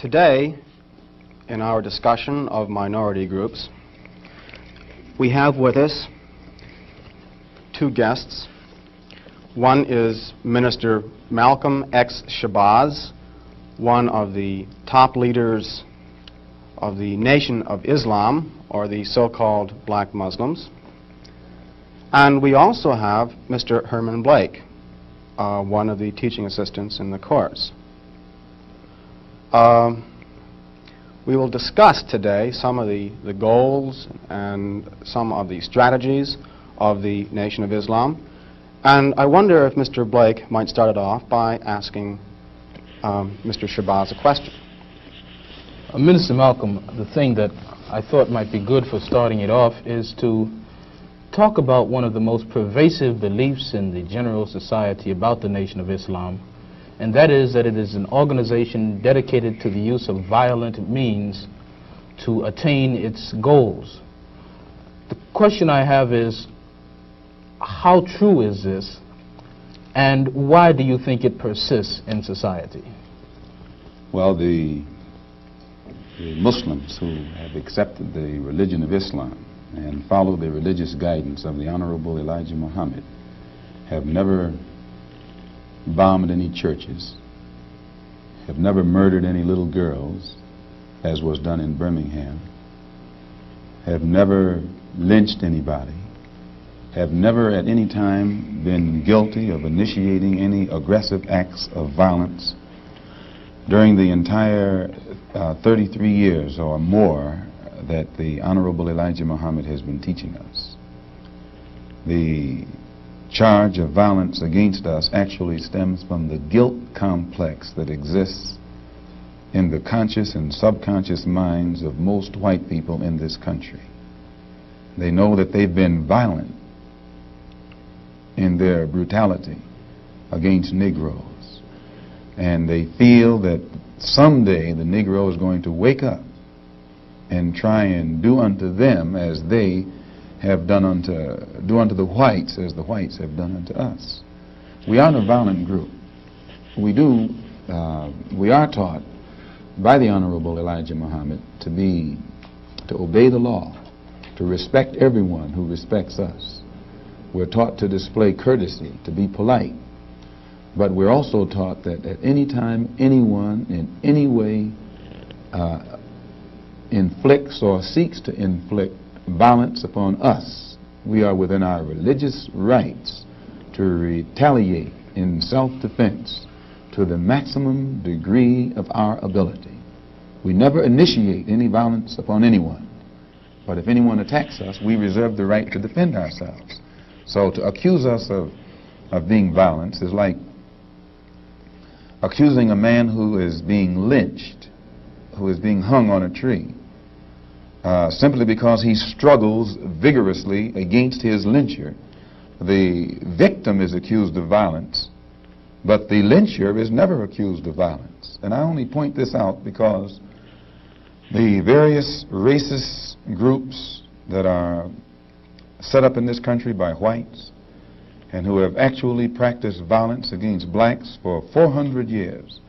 Today, in our discussion of minority groups, we have with us two guests. One is Minister Malcolm X. Shabazz, one of the top leaders of the Nation of Islam, or the so-called black Muslims. And we also have Mr. Herman Blake, one of the teaching assistants in the course. We will discuss today some of the goals and some of the strategies of the Nation of Islam. And I wonder if Mr. Blake might start it off by asking Mr. Shabazz a question. Minister Malcolm, the thing that I thought might be good for starting it off is to talk about one of the most pervasive beliefs in the general society about the Nation of Islam, and that is that it is an organization dedicated to the use of violent means to attain its goals. The question I have is, how true is this, and why do you think it persists in society? Well, the Muslims who have accepted the religion of Islam and follow the religious guidance of the Honorable Elijah Muhammad have never bombed any churches, have never murdered any little girls, as was done in Birmingham, have never lynched anybody, have never at any time been guilty of initiating any aggressive acts of violence during the entire 33 years or more that the Honorable Elijah Muhammad has been teaching us. The charge of violence against us actually stems from the guilt complex that exists in the conscious and subconscious minds of most white people in this country. They know that they've been violent in their brutality against Negroes, and they feel that someday the Negro is going to wake up and try and do unto them as they have done do unto the whites as the whites have done unto us. We aren't a violent group. We are taught by the Honorable Elijah Muhammad to obey the law, to respect everyone who respects us. We're taught to display courtesy, to be polite. But we're also taught that at any time anyone in any way inflicts or seeks to inflict violence upon us, we are within our religious rights to retaliate in self-defense to the maximum degree of our ability. We never initiate any violence upon anyone, but if anyone attacks us, we reserve the right to defend ourselves. So to accuse us of being violent is like accusing a man who is being lynched, who is being hung on a tree, simply because he struggles vigorously against his lyncher. The victim is accused of violence, but the lyncher is never accused of violence. And I only point this out because the various racist groups that are set up in this country by whites and who have actually practiced violence against blacks for 400 years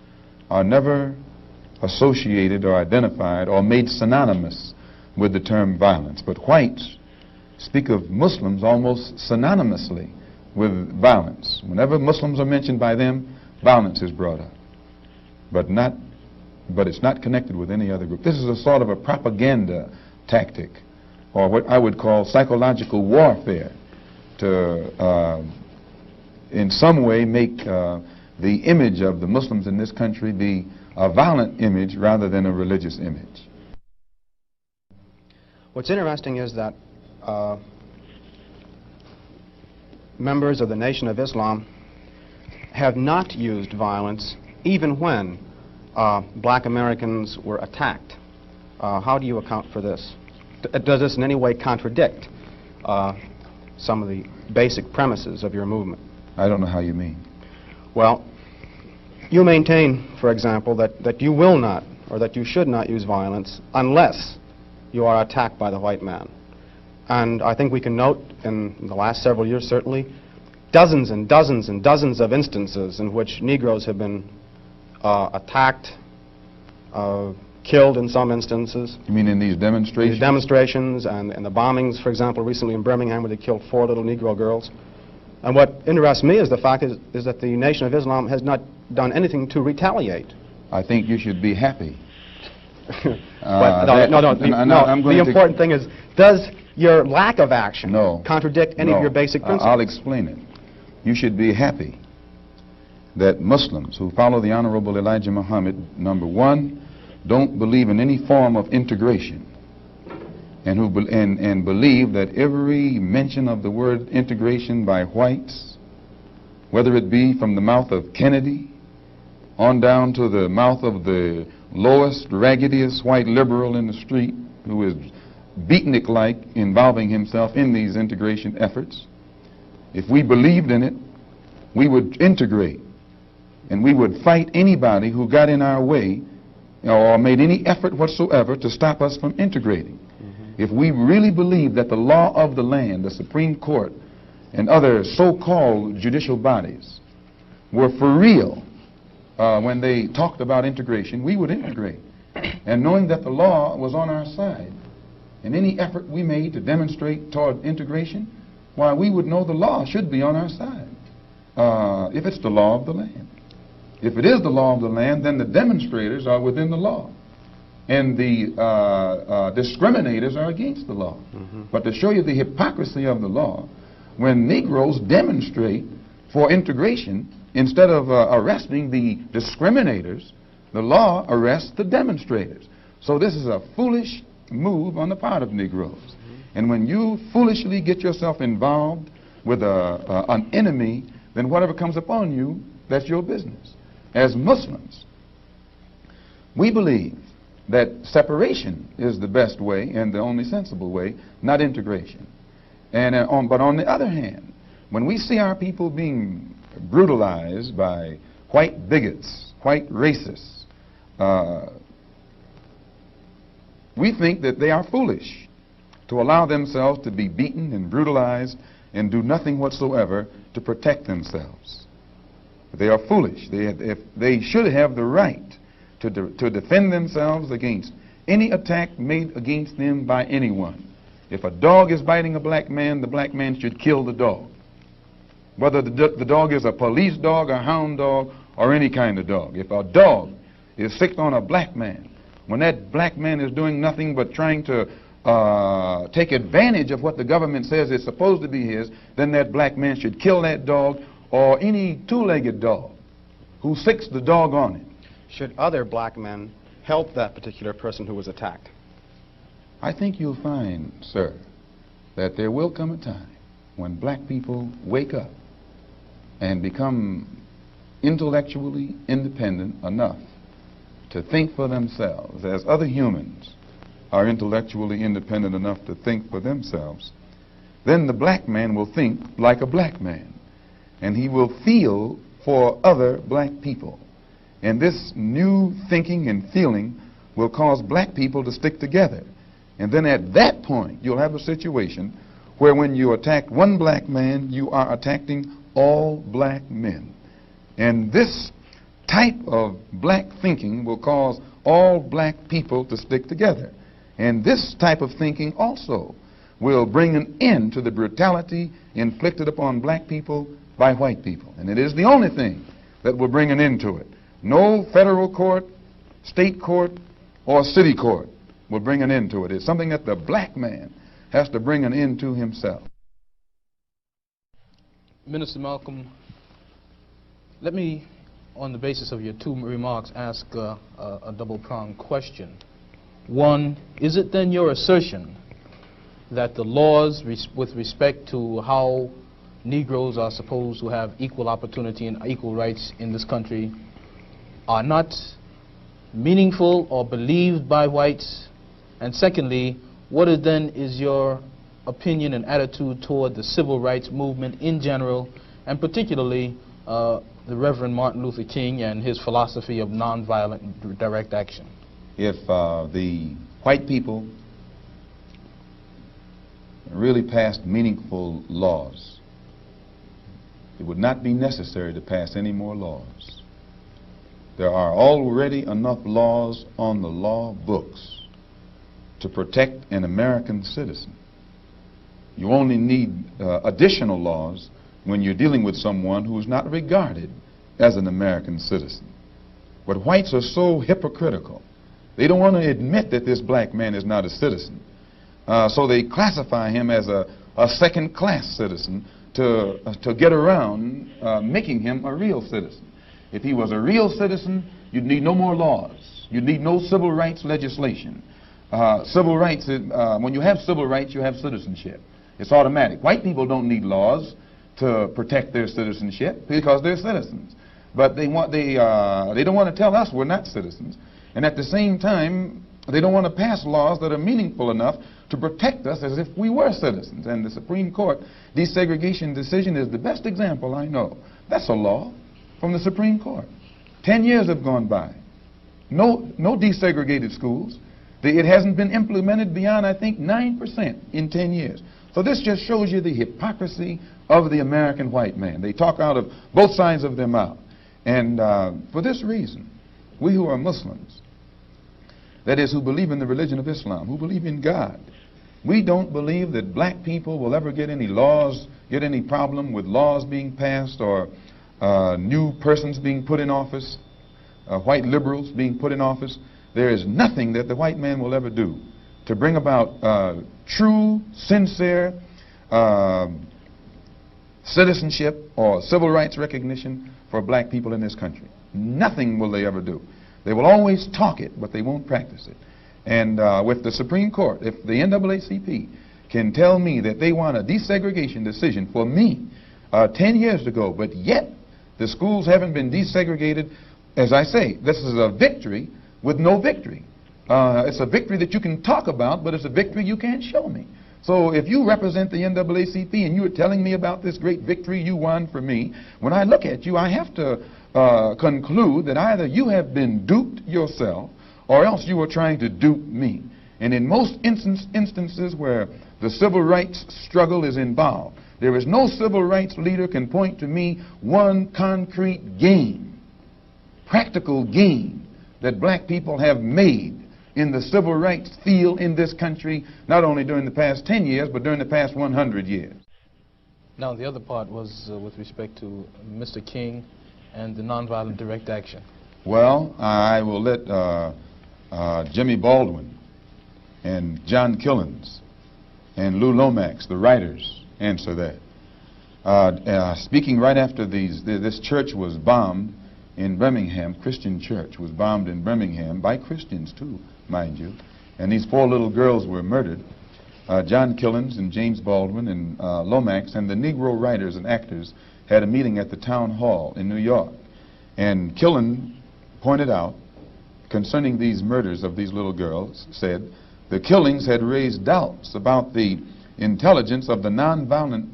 are never associated or identified or made synonymous with the term violence. But whites speak of Muslims almost synonymously with violence. Whenever Muslims are mentioned by them, violence is brought up. But it's not connected with any other group. This is a sort of a propaganda tactic, or what I would call psychological warfare, to in some way make the image of the Muslims in this country be a violent image rather than a religious image. What's interesting is that members of the Nation of Islam have not used violence even when black Americans were attacked. How do you account for this? Does this in any way contradict some of the basic premises of your movement? I don't know how you mean. Well, you maintain, for example, that you will not, or that you should not use violence unless you are attacked by the white man. And I think we can note in the last several years, certainly, dozens and dozens and dozens of instances in which Negroes have been attacked killed in some instances. You mean in these demonstrations? These demonstrations and the bombings, for example, recently in Birmingham where they killed 4 little Negro girls. And what interests me is the fact is that the Nation of Islam has not done anything to retaliate. I think you should be happy. The important thing is, does your lack of action contradict any of your basic principles? I'll explain it. You should be happy that Muslims who follow the Honorable Elijah Muhammad, number one, don't believe in any form of integration, and who believe that every mention of the word integration by whites, whether it be from the mouth of Kennedy on down to the mouth of the lowest, raggediest white liberal in the street who is beatnik-like involving himself in these integration efforts, if we believed in it, we would integrate, and we would fight anybody who got in our way or made any effort whatsoever to stop us from integrating. If we really believed that the law of the land, the Supreme Court, and other so-called judicial bodies were for real when they talked about integration, we would integrate. And knowing that the law was on our side, and any effort we made to demonstrate toward integration, why, we would know the law should be on our side, if it's the law of the land. If it is the law of the land, then the demonstrators are within the law, and the discriminators are against the law. But to show you the hypocrisy of the law, when Negroes demonstrate for integration, instead of arresting the discriminators, the law arrests the demonstrators. So this is a foolish move on the part of Negroes. And when you foolishly get yourself involved with an enemy, then whatever comes upon you, that's your business. As Muslims, we believe that separation is the best way and the only sensible way, not integration. And but on the other hand, when we see our people being brutalized by white bigots, white racists, we think that they are foolish to allow themselves to be beaten and brutalized and do nothing whatsoever to protect themselves. They are foolish. They should have the right to defend themselves against any attack made against them by anyone. If a dog is biting a black man, the black man should kill the dog. Whether the dog is a police dog, a hound dog, or any kind of dog. If a dog is sick on a black man, when that black man is doing nothing but trying to take advantage of what the government says is supposed to be his, then that black man should kill that dog, or any two-legged dog who sicks the dog on it. Should other black men help that particular person who was attacked? I think you'll find, sir, that there will come a time when black people wake up and become intellectually independent enough to think for themselves, as other humans are intellectually independent enough to think for themselves. Then the black man will think like a black man, and he will feel for other black people. And this new thinking and feeling will cause black people to stick together. And then at that point, you'll have a situation where when you attack one black man, you are attacking all black men. And this type of black thinking will cause all black people to stick together. And this type of thinking also will bring an end to the brutality inflicted upon black people by white people. And it is the only thing that will bring an end to it. No federal court, state court, or city court will bring an end to it. It's something that the black man has to bring an end to himself. Minister Malcolm, let me, on the basis of your two remarks, ask a double-pronged question. One, is it then your assertion that the laws with respect to how Negroes are supposed to have equal opportunity and equal rights in this country are not meaningful or believed by whites? And secondly, what is your opinion and attitude toward the civil rights movement in general, and particularly the Reverend Martin Luther King and his philosophy of nonviolent direct action? If the white people really passed meaningful laws, it would not be necessary to pass any more laws. There are already enough laws on the law books to protect an American citizen. You only need additional laws when you're dealing with someone who's not regarded as an American citizen. But whites are so hypocritical. They don't want to admit that this black man is not a citizen. So they classify him as a second-class citizen to get around making him a real citizen. If he was a real citizen, you'd need no more laws. You'd need no civil rights legislation. Civil rights, when you have civil rights, you have citizenship. It's automatic. White people don't need laws to protect their citizenship because they're citizens. But they don't want to tell us we're not citizens. And at the same time, they don't want to pass laws that are meaningful enough to protect us as if we were citizens. And the Supreme Court desegregation decision is the best example I know. That's a law from the Supreme Court. 10 years have gone by. No desegregated schools. It hasn't been implemented beyond, I think, 9% in 10 years. So this just shows you the hypocrisy of the American white man. They talk out of both sides of their mouth. And for this reason, we who are Muslims, that is, who believe in the religion of Islam, who believe in God, we don't believe that black people will ever get any problem with laws being passed or new persons being put in office, white liberals being put in office. There is nothing that the white man will ever do to bring about true, sincere citizenship or civil rights recognition for black people in this country. Nothing will they ever do. They will always talk it, but they won't practice it. And with the Supreme Court, if the NAACP can tell me that they want a desegregation decision for me 10 years ago, but yet the schools haven't been desegregated, as I say, this is a victory with no victory. It's a victory that you can talk about, but it's a victory you can't show me. So if you represent the NAACP and you are telling me about this great victory you won for me, when I look at you, I have to conclude that either you have been duped yourself or else you are trying to dupe me. And in most instances where the civil rights struggle is involved, there is no civil rights leader can point to me one concrete gain, practical gain, that black people have made in the civil rights field in this country, not only during the past 10 years, but during the past 100 years. Now, the other part was with respect to Mr. King and the nonviolent direct action. Well, I will let Jimmy Baldwin and John Killens and Lou Lomax, the writers, answer that. Speaking right after this church was bombed in Birmingham, Christian church was bombed in Birmingham by Christians too, mind you, and these 4 little girls were murdered. John Killens and James Baldwin and Lomax and the Negro writers and actors had a meeting at the town hall in New York, and Killen pointed out concerning these murders of these little girls, said the killings had raised doubts about the intelligence of the nonviolence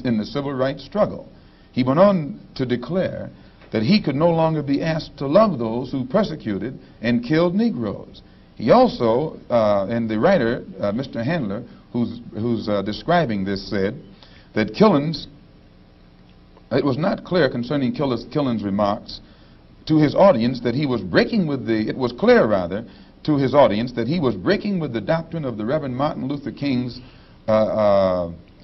in the civil rights struggle. He went on to declare that he could no longer be asked to love those who persecuted and killed Negroes. He also, and the writer, Mr. Handler, who's describing this, said that Killens, it was not clear concerning Killens' remarks to his audience that he was breaking with it was clear rather to his audience that he was breaking with the doctrine of the Reverend Martin Luther King's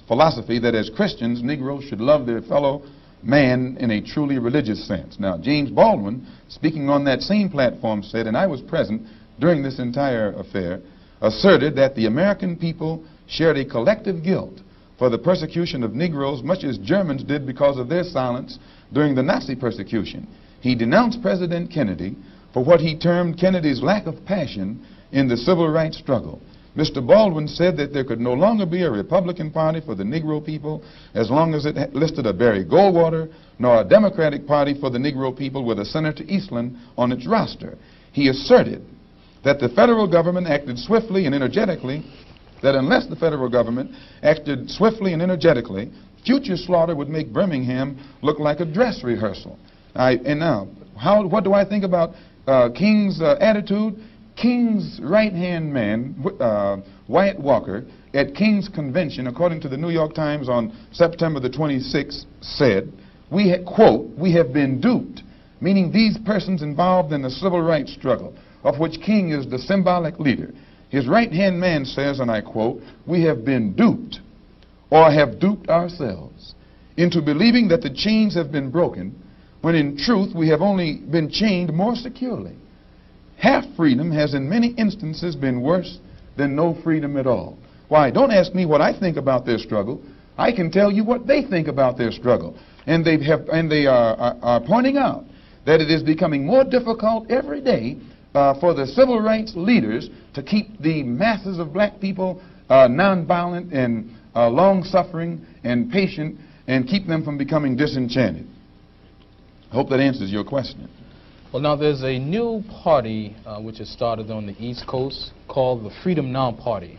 philosophy that as Christians, Negroes should love their fellow man in a truly religious sense. Now, James Baldwin, speaking on that same platform, said, and I was present during this entire affair, asserted that the American people shared a collective guilt for the persecution of Negroes, much as Germans did because of their silence during the Nazi persecution. He denounced President Kennedy for what he termed Kennedy's lack of passion in the civil rights struggle. Mr. Baldwin said that there could no longer be a Republican Party for the Negro people as long as it listed a Barry Goldwater, nor a Democratic Party for the Negro people with a Senator Eastland on its roster. He asserted that the federal government acted swiftly and energetically, that unless the federal government acted swiftly and energetically, future slaughter would make Birmingham look like a dress rehearsal. What do I think about King's attitude? King's right-hand man, Wyatt Walker, at King's convention, according to the New York Times on September the 26th, said, quote, we have been duped. meaning these persons involved in the civil rights struggle, of which King is the symbolic leader. His right-hand man says, and I quote, "We have been duped or have duped ourselves into believing that the chains have been broken, when in truth we have only been chained more securely. Half freedom has in many instances been worse than no freedom at all." Why, don't ask me what I think about their struggle. I can tell you what they think about their struggle. And they are pointing out that it is becoming more difficult every day for the civil rights leaders to keep the masses of black people nonviolent and long-suffering and patient, and keep them from becoming disenchanted. I hope that answers your question. Well, now there's a new party which has started on the East Coast called the Freedom Now Party,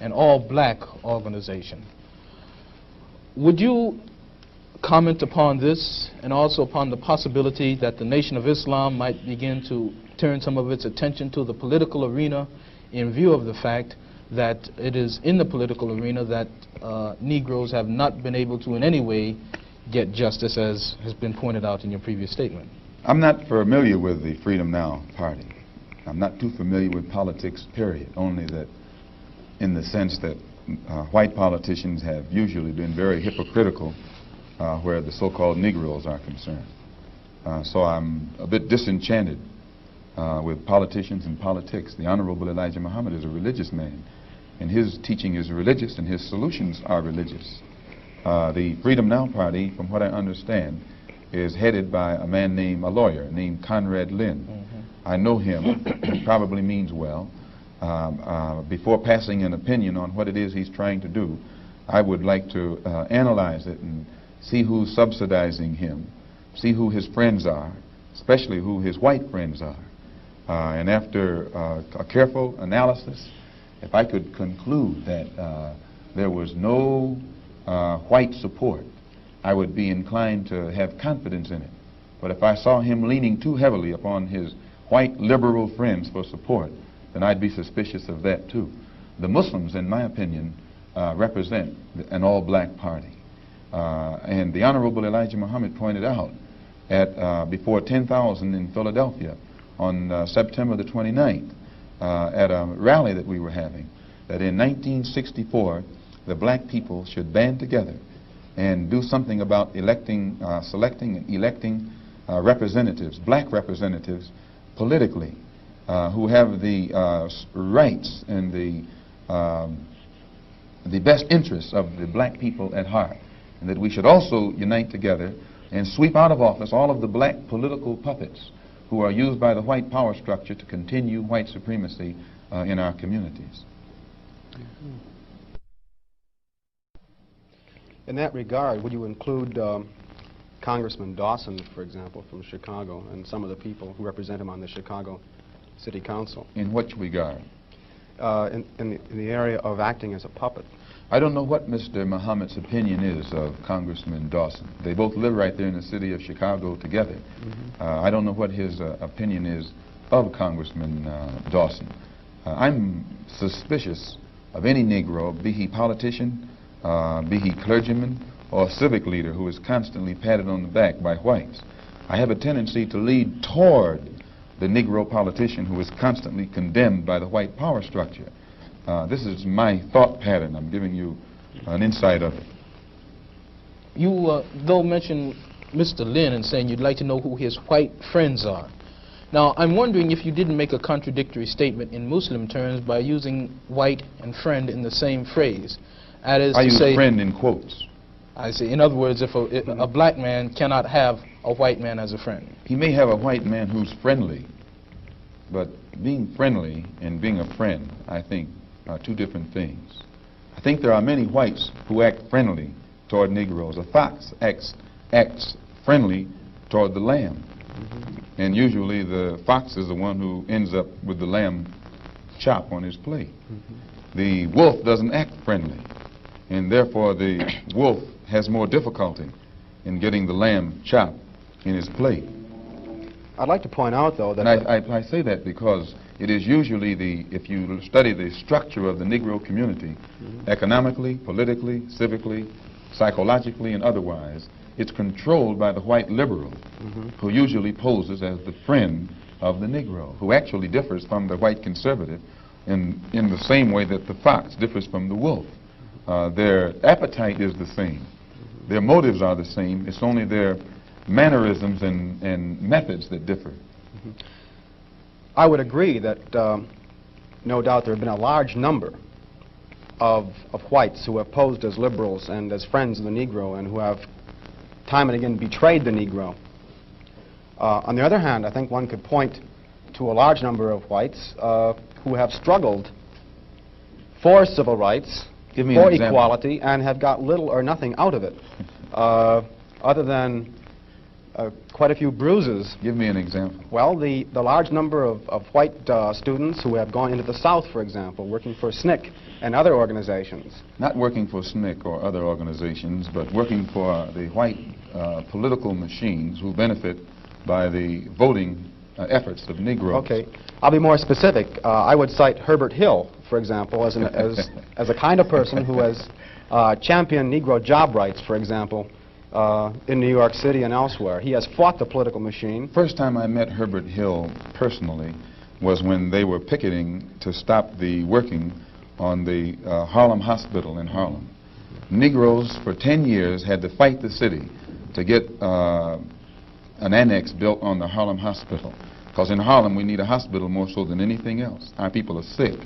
an all-black organization. Would you comment upon this and also upon the possibility that the Nation of Islam might begin to turn some of its attention to the political arena in view of the fact that it is in the political arena that Negroes have not been able to in any way get justice, as has been pointed out in your previous statement? I'm not familiar with the Freedom Now Party. I'm not too familiar with politics, period, only that in the sense that white politicians have usually been very hypocritical where the so-called Negroes are concerned. So I'm a bit disenchanted with politicians and politics. The Honorable Elijah Muhammad is a religious man, and his teaching is religious and his solutions are religious. The Freedom Now Party, from what I understand, is headed by a lawyer named Conrad Lynn. I know him. He probably means well. Before passing an opinion on what it is he's trying to do, I would like to analyze it and see who's subsidizing him, see who his friends are, especially who his white friends are. And after a careful analysis, if I could conclude that there was no white support, I would be inclined to have confidence in it. But if I saw him leaning too heavily upon his white liberal friends for support, then I'd be suspicious of that too. The Muslims, in my opinion, represent an all-black party. And the Honorable Elijah Muhammad pointed out at before 10,000 in Philadelphia on September the 29th at a rally that we were having, that in 1964 the black people should band together and do something about selecting and electing representatives, black representatives, politically, who have the rights and the best interests of the black people at heart, and that we should also unite together and sweep out of office all of the black political puppets who are used by the white power structure to continue white supremacy in our communities. In that regard, would you include Congressman Dawson, for example, from Chicago, and some of the people who represent him on the Chicago City Council? In which regard? In the area of acting as a puppet. I don't know what Mr. Muhammad's opinion is of Congressman Dawson. They both live right there in the city of Chicago together. I don't know what his opinion is of Congressman Dawson. I'm suspicious of any Negro, be he politician, be he clergyman, or civic leader who is constantly patted on the back by whites. I have a tendency to lead toward the Negro politician who is constantly condemned by the white power structure. This is my thought pattern. I'm giving you an insight of it. You, though, mentioned Mr. Lynn and saying you'd like to know who his white friends are. Now, I'm wondering if you didn't make a contradictory statement in Muslim terms by using white and friend in the same phrase. That is I to use say, friend in quotes. I see. In other words, if a black man cannot have a white man as a friend. He may have a white man who's friendly, but being friendly and being a friend, I think, are two different things. I think there are many whites who act friendly toward Negroes. A fox acts friendly toward the lamb. And usually the fox is the one who ends up with the lamb chop on his plate. The wolf doesn't act friendly, and therefore the wolf has more difficulty in getting the lamb chop in his plate. I'd like to point out, though, that... And I say that because it is usually if you study the structure of the Negro community, economically, politically, civically, psychologically, and otherwise, it's controlled by the white liberal, who usually poses as the friend of the Negro, who actually differs from the white conservative in the same way that the fox differs from the wolf. Their appetite is the same. Their motives are the same. It's only their mannerisms and methods that differ. I would agree that no doubt there have been a large number of whites who have posed as liberals and as friends of the Negro and who have time and again betrayed the Negro. On the other hand, I think one could point to a large number of whites who have struggled for civil rights, for equality, and have got little or nothing out of it, other than quite a few bruises. Give me an example. Well, the large number of white students who have gone into the South, for example, working for SNCC and other organizations. Not working for SNCC or other organizations, but working for the white political machines who benefit by the voting efforts of Negroes. Okay. I'll be more specific. I would cite Herbert Hill, for example, as a kind of person who has championed Negro job rights, for example, in New York City and elsewhere. He has fought the political machine. First time I met Herbert Hill personally was when they were picketing to stop the working on the Harlem Hospital in Harlem. Negroes for 10 years had to fight the city to get an annex built on the Harlem Hospital. Because in Harlem we need a hospital more so than anything else. Our people are sick.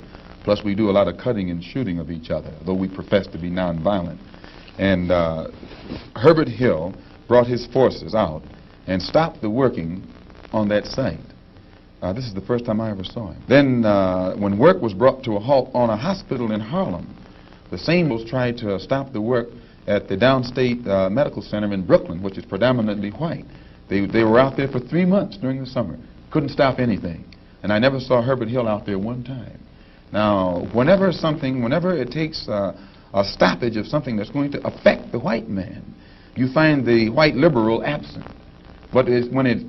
Plus we do a lot of cutting and shooting of each other, though we profess to be nonviolent. And Herbert Hill brought his forces out and stopped the working on that site. This is the first time I ever saw him. Then when work was brought to a halt on a hospital in Harlem, the same was tried to stop the work at the Downstate Medical Center in Brooklyn, which is predominantly white. They were out there for 3 months during the summer. Couldn't stop anything. And I never saw Herbert Hill out there one time. Now, whenever it takes a stoppage of something that's going to affect the white man, you find the white liberal absent. But when it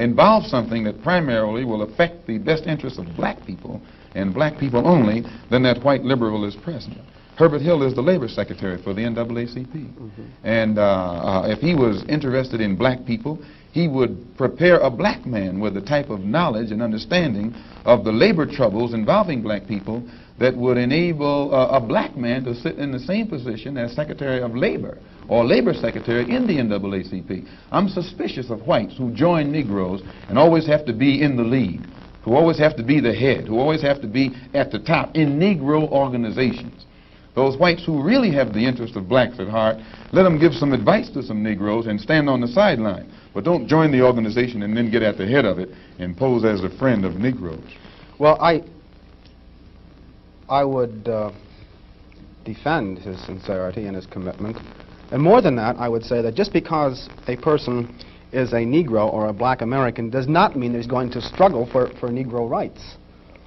involves something that primarily will affect the best interests of black people, and black people only, then that white liberal is present. Herbert Hill is the labor secretary for the NAACP. And if he was interested in black people, he would prepare a black man with the type of knowledge and understanding of the labor troubles involving black people that would enable a black man to sit in the same position as Secretary of Labor or Labor Secretary in the NAACP. I'm suspicious of whites who join Negroes and always have to be in the lead, who always have to be the head, who always have to be at the top in Negro organizations. Those whites who really have the interest of blacks at heart, let them give some advice to some Negroes and stand on the sideline. But don't join the organization and then get at the head of it and pose as a friend of Negroes. Well, I would defend his sincerity and his commitment. And more than that, I would say that just because a person is a Negro or a black American does not mean that he's going to struggle for Negro rights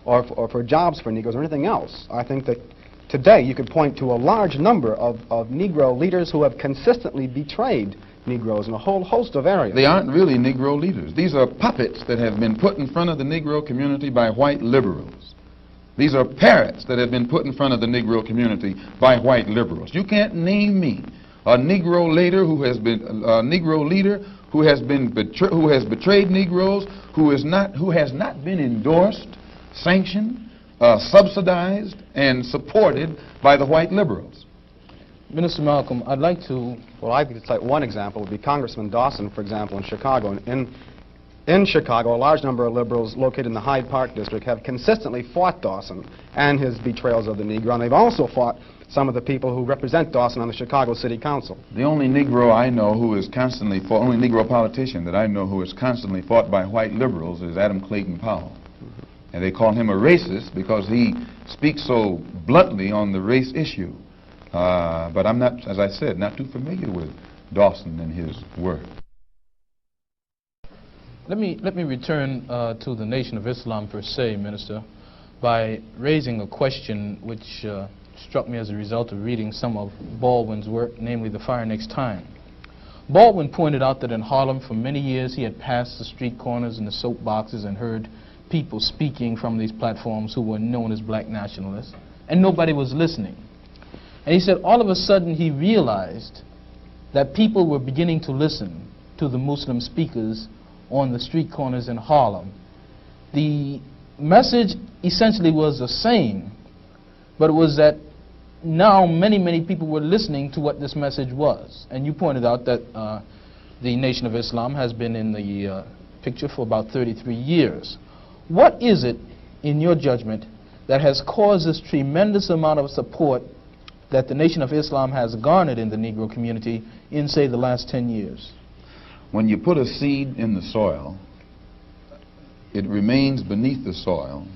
or for jobs for Negroes or anything else. I think that today you could point to a large number of Negro leaders who have consistently betrayed Negroes in a whole host of areas. They aren't really Negro leaders. These are puppets that have been put in front of the Negro community by white liberals. These are parrots that have been put in front of the Negro community by white liberals. You can't name me a Negro leader who has been betrayed Negroes, who has not been endorsed, sanctioned, subsidized, and supported by the white liberals. Minister Malcolm, I'd like to... Well, I could cite one example would be Congressman Dawson, for example, in Chicago. In Chicago, a large number of liberals located in the Hyde Park district have consistently fought Dawson and his betrayals of the Negro, and they've also fought some of the people who represent Dawson on the Chicago City Council. The only Negro I know who is constantly fought, only Negro politician that I know who is constantly fought by white liberals is Adam Clayton Powell. And they call him a racist because he speaks so bluntly on the race issue. But I'm not, as I said, not too familiar with Dawson and his work. Let me return to the Nation of Islam per se, Minister, by raising a question which struck me as a result of reading some of Baldwin's work, namely The Fire Next Time. Baldwin pointed out that in Harlem for many years he had passed the street corners and the soapboxes and heard people speaking from these platforms who were known as Black Nationalists, and nobody was listening. And he said all of a sudden he realized that people were beginning to listen to the Muslim speakers on the street corners in Harlem. The message essentially was the same, but it was that now many people were listening to what this message was. And you pointed out that the Nation of Islam has been in the picture for about 33 years. What is it, in your judgment, that has caused this tremendous amount of support that the Nation of Islam has garnered in the Negro community in, say, the last 10 years? When you put a seed in the soil, it remains beneath the soil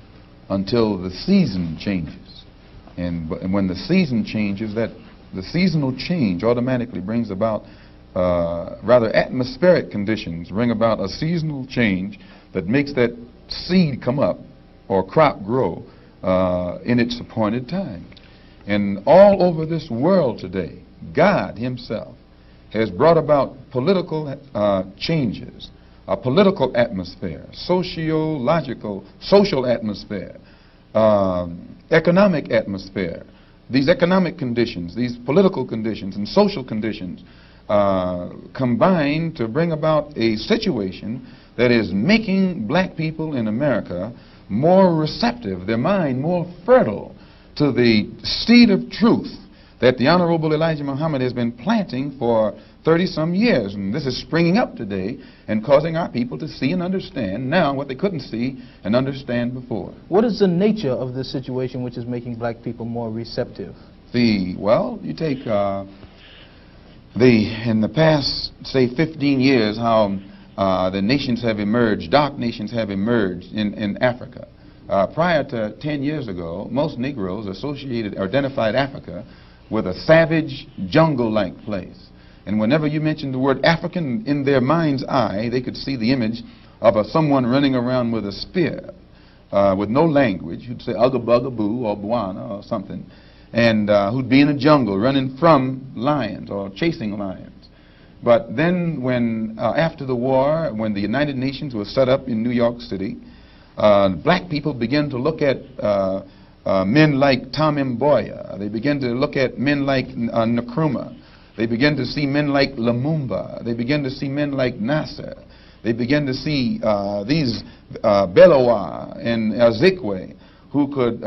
until the season changes. And when the season changes, that the seasonal change automatically brings about rather atmospheric conditions, bring about a seasonal change that makes that seed come up or crop grow in its appointed time. And all over this world today, God himself has brought about political changes, a political atmosphere, sociological, social atmosphere, economic atmosphere. These economic conditions, these political conditions and social conditions combine to bring about a situation that is making black people in America more receptive, their mind more fertile to the seed of truth that the Honorable Elijah Muhammad has been planting for 30-some years. And this is springing up today and causing our people to see and understand now what they couldn't see and understand before. What is the nature of this situation which is making black people more receptive? Well, you take in the past, say, 15 years, how the nations have emerged, dark nations have emerged in Africa. Prior to 10 years ago, most Negroes identified Africa with a savage, jungle-like place. And whenever you mentioned the word African, in their mind's eye, they could see the image of someone running around with a spear, with no language, who'd say Ugga Bugga Boo or Bwana or something, and who'd be in a jungle running from lions or chasing lions. But then when, after the war, when the United Nations was set up in New York City, black people began to look at men like Tom Mboya. They began to look at men like Nkrumah. They began to see men like Lumumba. They began to see men like Nasser. They began to see these Belowa and Azikwe, who could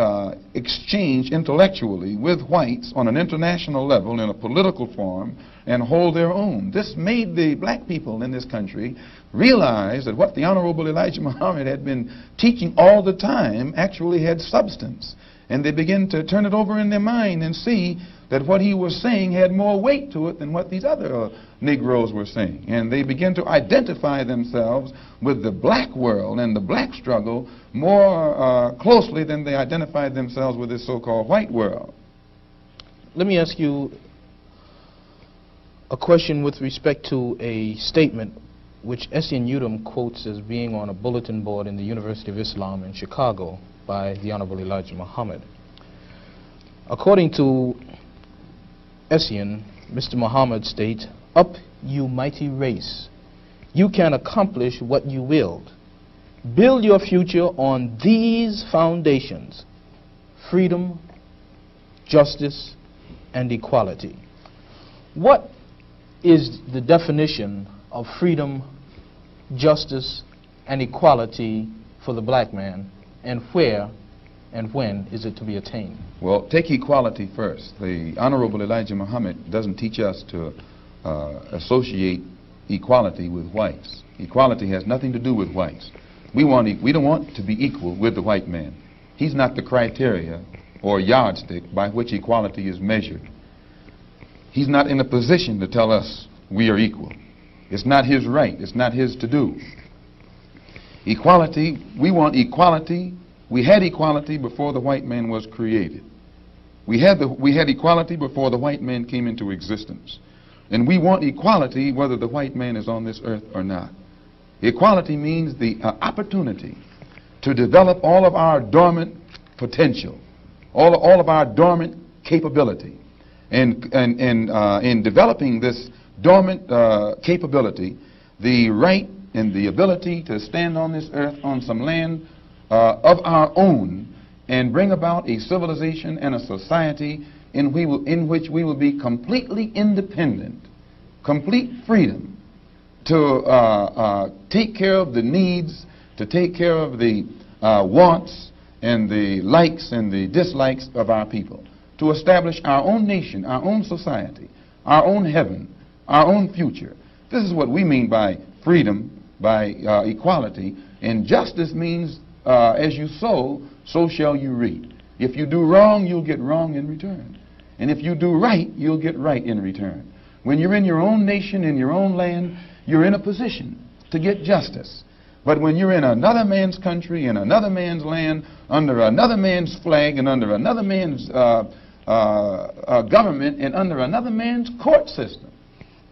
exchange intellectually with whites on an international level in a political form and hold their own. This made the black people in this country realize that what the Honorable Elijah Muhammad had been teaching all the time actually had substance. And they began to turn it over in their mind and see that what he was saying had more weight to it than what these other Negroes were saying. And they began to identify themselves with the black world and the black struggle more closely than they identified themselves with this so-called white world. Let me ask you a question with respect to a statement which Essien Udom quotes as being on a bulletin board in the University of Islam in Chicago by the Honorable Elijah Muhammad. According to Essien, Mr. Muhammad states, "Up, you mighty race. You can accomplish what you willed. Build your future on these foundations: freedom, justice, and equality." What is the definition of freedom, justice, and equality for the black man, and where and when is it to be attained? Well, take equality first. The Honorable Elijah Muhammad doesn't teach us to associate equality with whites. Equality has nothing to do with whites. We don't want to be equal with the white man. He's not the criteria or yardstick by which equality is measured. He's not in a position to tell us we are equal. It's not his right. It's not his to do. Equality, we want equality. We had equality before the white man was created. We had equality before the white man came into existence. And we want equality whether the white man is on this earth or not. Equality means the opportunity to develop all of our dormant potential, all of our dormant capability. And in developing this dormant capability, the right and the ability to stand on this earth on some land of our own and bring about a civilization and a society in which we will be completely independent complete freedom to take care of the needs, to take care of the wants and the likes and the dislikes of our people, to establish our own nation, our own society, our own heaven, our own future. This is what we mean by freedom, by equality. And justice means as you sow, so shall you reap. If you do wrong, you'll get wrong in return. And if you do right, you'll get right in return. When you're in your own nation, in your own land, you're in a position to get justice. But when you're in another man's country, in another man's land, under another man's flag, and under another man's government, and under another man's court system,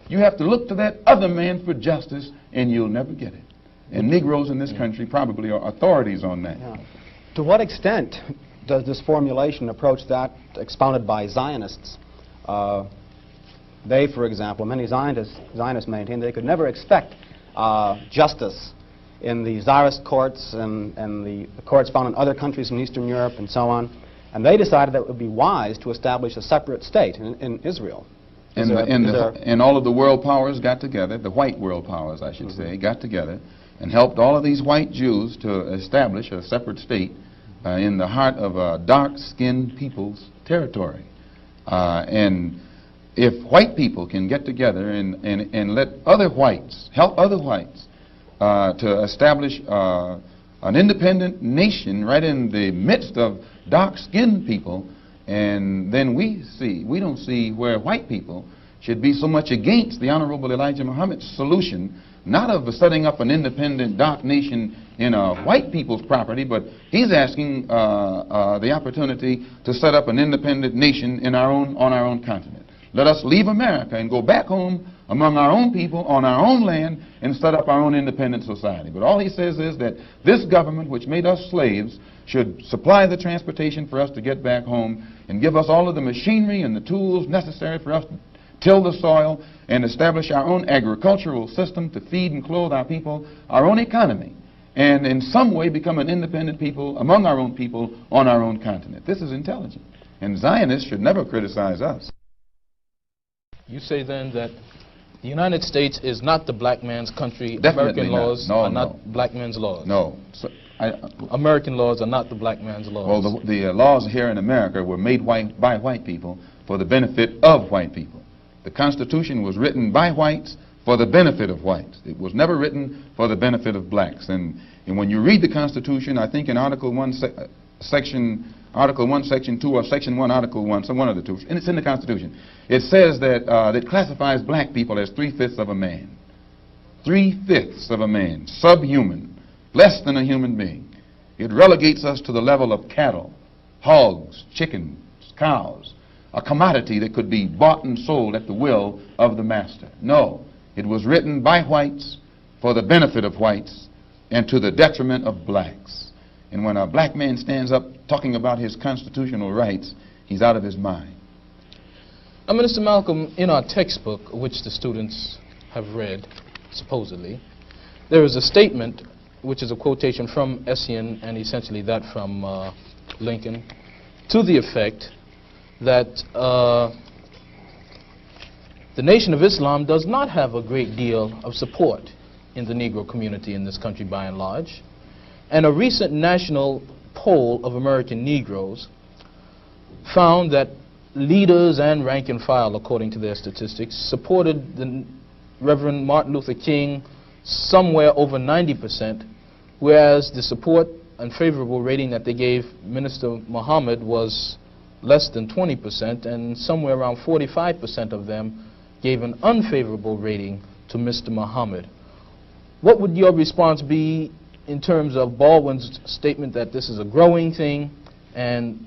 you have to look to that other man for justice, and you'll never get it. And Negroes in this country probably are authorities on that. Yeah. To what extent does this formulation approach that expounded by Zionists? They, for example, many Zionists maintain they could never expect justice in the Tsarist courts and the courts found in other countries in Eastern Europe and so on. And they decided that it would be wise to establish a separate state in Israel. And all of the world powers got together, the white world powers, I should say, got together and helped all of these white Jews to establish a separate state in the heart of dark-skinned people's territory. And if white people can get together and let other whites, help other whites to establish an independent nation right in the midst of dark-skinned people, and then we don't see where white people should be so much against the Honorable Elijah Muhammad's solution, not of setting up an independent dark nation in a white people's property, but he's asking the opportunity to set up an independent nation on our own continent. Let us leave America and go back home among our own people on our own land and set up our own independent society. But all he says is that this government, which made us slaves, should supply the transportation for us to get back home and give us all of the machinery and the tools necessary for us to till the soil and establish our own agricultural system to feed and clothe our people, our own economy, and in some way become an independent people among our own people on our own continent. This is intelligent. And Zionists should never criticize us. You say then that the United States is not the black man's country. Definitely American laws not. are not black men's laws. No. So, American laws are not the black man's laws. Well, the laws here in America were made by white people for the benefit of white people. The Constitution was written by whites for the benefit of whites. It was never written for the benefit of blacks. And when you read the Constitution, I think in Article 1, Article 1, Section 2, or Section 1, Article 1, some one of the two, and it's in the Constitution. It says that it classifies black people as 3/5 of a man. 3/5 of a man, subhuman, less than a human being. It relegates us to the level of cattle, hogs, chickens, cows, a commodity that could be bought and sold at the will of the master. No, it was written by whites for the benefit of whites and to the detriment of blacks. And when a black man stands up talking about his constitutional rights, he's out of his mind. Minister Malcolm, in our textbook, which the students have read, supposedly, there is a statement, which is a quotation from Essien and essentially that from Lincoln, to the effect that the Nation of Islam does not have a great deal of support in the Negro community in this country by and large. And a recent national poll of American Negroes found that leaders and rank and file, according to their statistics, supported the Reverend Martin Luther King somewhere over 90%, whereas the support and favorable rating that they gave Minister Muhammad was less than 20%, and somewhere around 45% of them gave an unfavorable rating to Mr. Muhammad. What would your response be in terms of Baldwin's statement that this is a growing thing and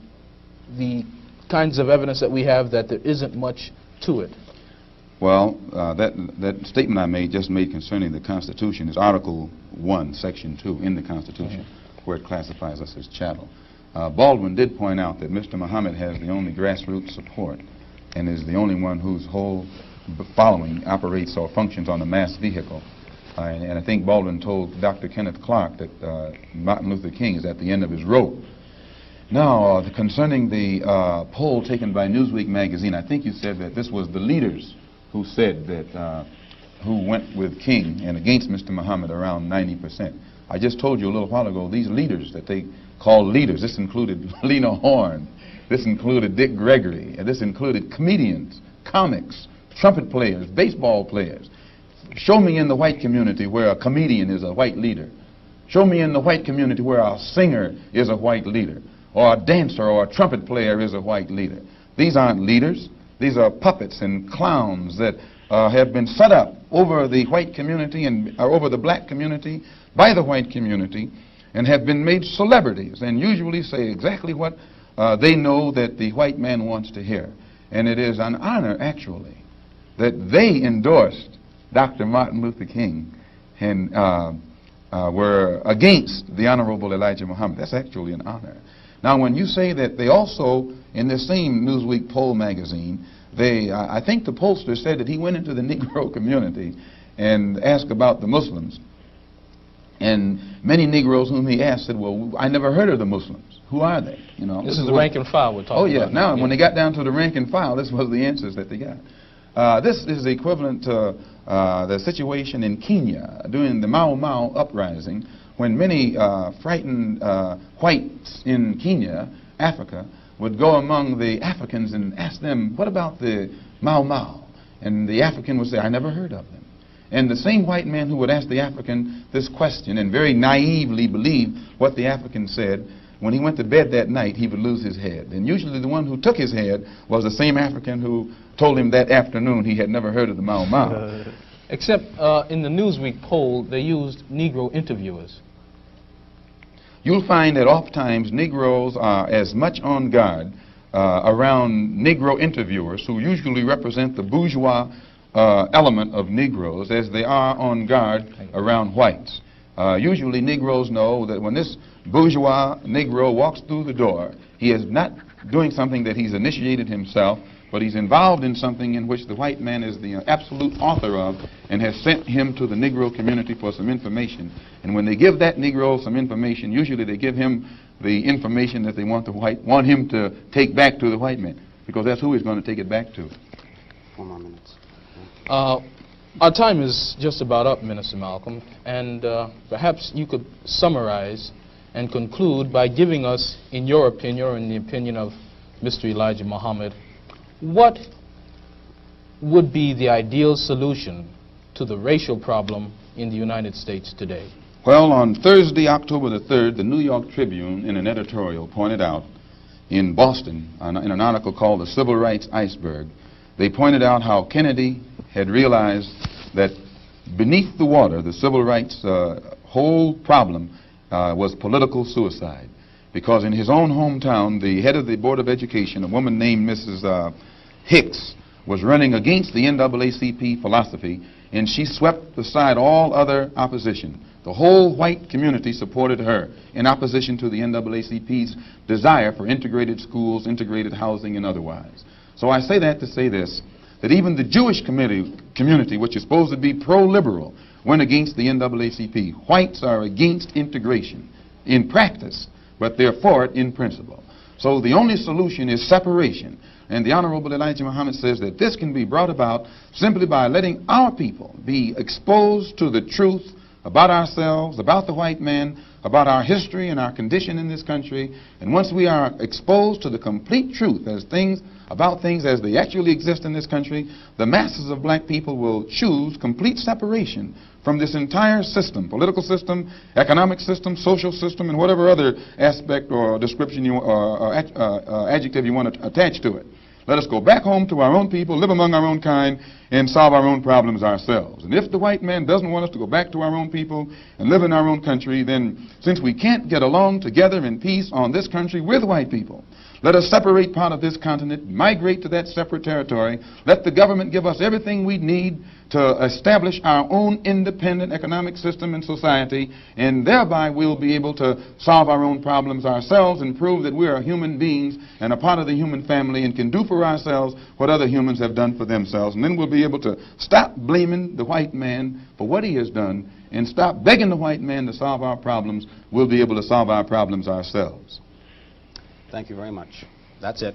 the kinds of evidence that we have that there isn't much to it? Well, that statement I just made concerning the Constitution is Article 1, Section 2 in the Constitution, where it classifies us as chattel. Baldwin did point out that Mr. Muhammad has the only grassroots support and is the only one whose whole following operates or functions on a mass vehicle. And I think Baldwin told Dr. Kenneth Clark that Martin Luther King is at the end of his rope. Now, concerning the poll taken by Newsweek magazine, I think you said that this was the leaders who said that, who went with King and against Mr. Muhammad around 90%. I just told you a little while ago, these leaders that they call leaders, this included Lena Horne, this included Dick Gregory, and this included comedians, comics, trumpet players, baseball players. Show me in the white community where a comedian is a white leader. Show me in the white community where a singer is a white leader, or a dancer or a trumpet player is a white leader. These aren't leaders. These are puppets and clowns that have been set up over the white community and over the black community by the white community and have been made celebrities and usually say exactly what they know that the white man wants to hear. And it is an honor, actually, that they endorsed Dr. Martin Luther King and were against the Honorable Elijah Muhammad. That's actually an honor. Now, when you say that they also, in this same Newsweek poll magazine, I think the pollster said that he went into the Negro community and asked about the Muslims. And many Negroes whom he asked said, well, I never heard of the Muslims. Who are they? You know, this is the rank and file we're talking about. Oh, yeah. Now, when they got down to the rank and file, this was the answers that they got. This is equivalent to the situation in Kenya during the Mau Mau uprising, when many frightened whites in Kenya, Africa, would go among the Africans and ask them, what about the Mau Mau? And the African would say, I never heard of them. And the same white man who would ask the African this question and very naively believe what the African said, when he went to bed that night, he would lose his head. And usually the one who took his head was the same African who told him that afternoon he had never heard of the Mau Mau. Except in the Newsweek poll, they used Negro interviewers. You'll find that oftentimes Negroes are as much on guard around Negro interviewers, who usually represent the bourgeois element of Negroes, as they are on guard around whites. Usually Negroes know that when this bourgeois Negro walks through the door, he is not doing something that he's initiated himself, but he's involved in something in which the white man is the absolute author of and has sent him to the Negro community for some information. And when they give that Negro some information, usually they give him the information that they want him to take back to the white man, because that's who he's going to take it back to. 4 more minutes. Our time is just about up, Minister Malcolm, and perhaps you could summarize and conclude by giving us, in your opinion, or in the opinion of Mr. Elijah Muhammad, what would be the ideal solution to the racial problem in the United States today? Well, on Thursday, October the 3rd, the New York Tribune, in an editorial, pointed out in Boston, in an article called The Civil Rights Iceberg, they pointed out how Kennedy had realized that beneath the water, the civil rights whole problem was political suicide. Because in his own hometown, the head of the Board of Education, a woman named Mrs. Hicks, was running against the NAACP philosophy, and she swept aside all other opposition. The whole white community supported her in opposition to the NAACP's desire for integrated schools, integrated housing, and otherwise. So I say that to say this, that even the Jewish community, which is supposed to be pro-liberal, went against the NAACP. Whites are against integration in practice, but they're for it in principle. So the only solution is separation. And the Honorable Elijah Muhammad says that this can be brought about simply by letting our people be exposed to the truth about ourselves, about the white man, about our history and our condition in this country. And once we are exposed to the complete truth about things as they actually exist in this country, the masses of black people will choose complete separation from this entire system, political system, economic system, social system, and whatever other aspect or description or adjective you want to attach to it. Let us go back home to our own people, live among our own kind, and solve our own problems ourselves. And if the white man doesn't want us to go back to our own people and live in our own country, then since we can't get along together in peace on this country with white people, let us separate part of this continent, migrate to that separate territory, let the government give us everything we need to establish our own independent economic system and society, and thereby we'll be able to solve our own problems ourselves and prove that we are human beings and a part of the human family and can do for ourselves what other humans have done for themselves. And then we'll be able to stop blaming the white man for what he has done and stop begging the white man to solve our problems. We'll be able to solve our problems ourselves. Thank you very much. That's it.